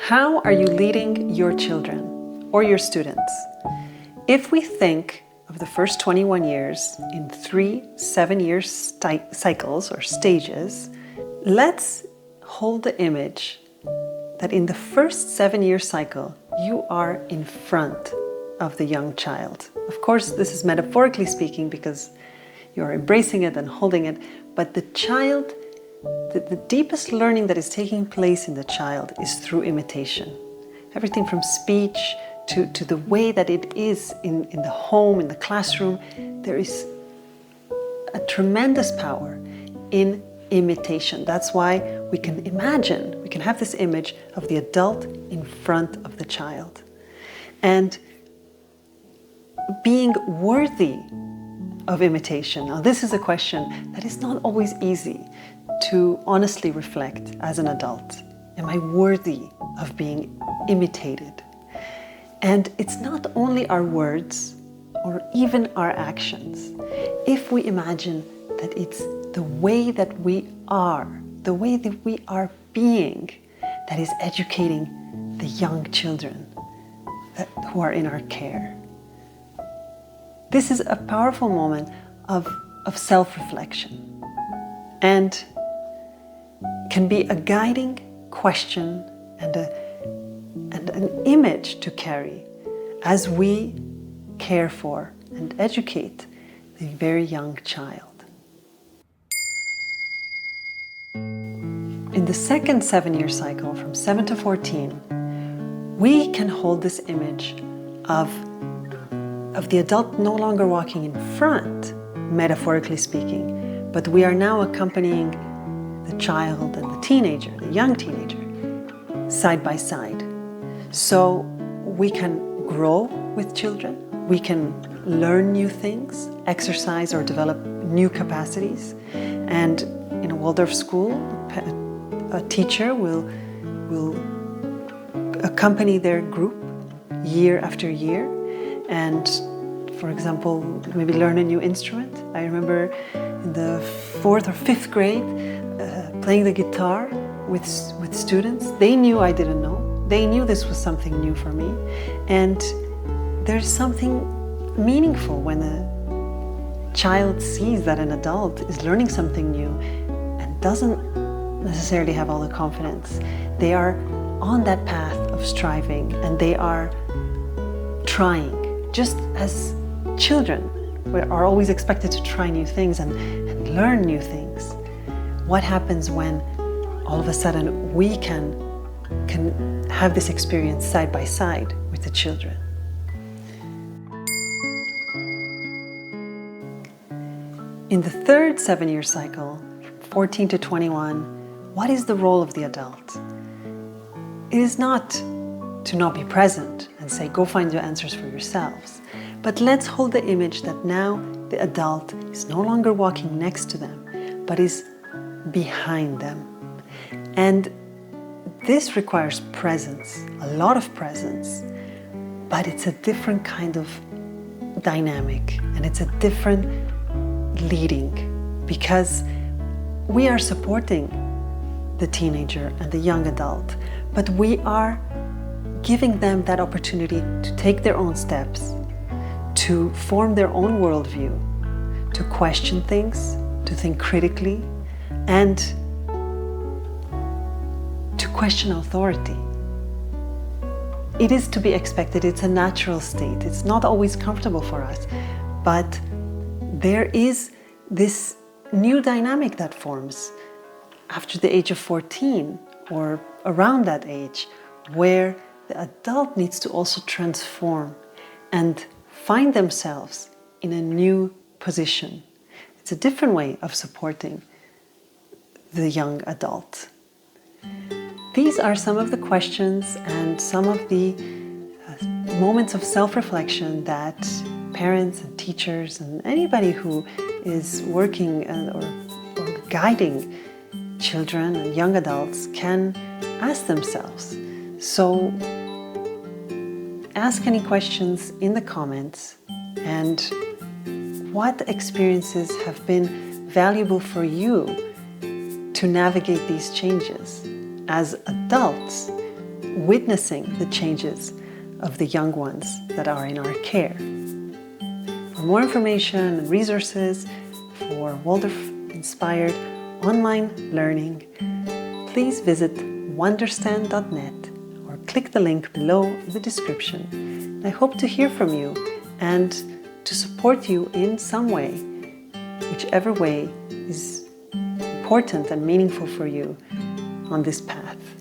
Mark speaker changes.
Speaker 1: How are you leading your children or your students? If we think of the first 21 years in 3 7-year cycles or stages, let's hold the image that in the first 7-year cycle, you are in front of the young child. Of course, this is metaphorically speaking because you're embracing it and holding it, but the child, the deepest learning that is taking place in the child is through imitation. Everything from speech to the way that it is in the home, in the classroom, there is a tremendous power in imitation. That's why we can imagine, we can have this image of the adult in front of the child. And being worthy of imitation. Now, this is a question that is not always easy to honestly reflect as an adult. Am I worthy of being imitated? And it's not only our words or even our actions. If we imagine that it's the way that we are, the way that we are being, that is educating the young children who are in our care. This is a powerful moment of self-reflection and can be a guiding question and an image to carry as we care for and educate the very young child. In the second 7-year cycle, from 7 to 14, we can hold this image of the adult no longer walking in front, metaphorically speaking, but we are now accompanying the child and the teenager, the young teenager, side by side. So we can grow with children, we can learn new things, exercise or develop new capacities. And in a Waldorf school, a teacher will accompany their group year after year and, for example, maybe learn a new instrument. I remember in the 4th or 5th grade playing the guitar with students. They knew I didn't know. They knew this was something new for me. And there's something meaningful when a child sees that an adult is learning something new and doesn't necessarily have all the confidence. They are on that path of striving and they are trying, just as children are always expected to try new things and learn new things. What happens when all of a sudden we can have this experience side by side with the children? In the third 7-year cycle, from 14 to 21, what is the role of the adult? It is not to not be present and say, go find your answers for yourselves. But let's hold the image that now the adult is no longer walking next to them, but is behind them. And this requires presence, a lot of presence, but it's a different kind of dynamic and it's a different leading because we are supporting the teenager and the young adult, but we are giving them that opportunity to take their own steps, to form their own worldview, to question things, to think critically, and to question authority. It is to be expected, it's a natural state. It's not always comfortable for us, but there is this new dynamic that forms after the age of 14 or around that age, where the adult needs to also transform and find themselves in a new position. It's a different way of supporting the young adult. These are some of the questions and some of the moments of self-reflection that parents and teachers and anybody who is working or guiding children and young adults can ask themselves. So ask any questions in the comments, and what experiences have been valuable for you to navigate these changes. As adults, witnessing the changes of the young ones that are in our care. For more information and resources for Waldorf-inspired online learning, please visit wonderstand.net or click the link below in the description. I hope to hear from you and to support you in some way, whichever way is important and meaningful for you on this path.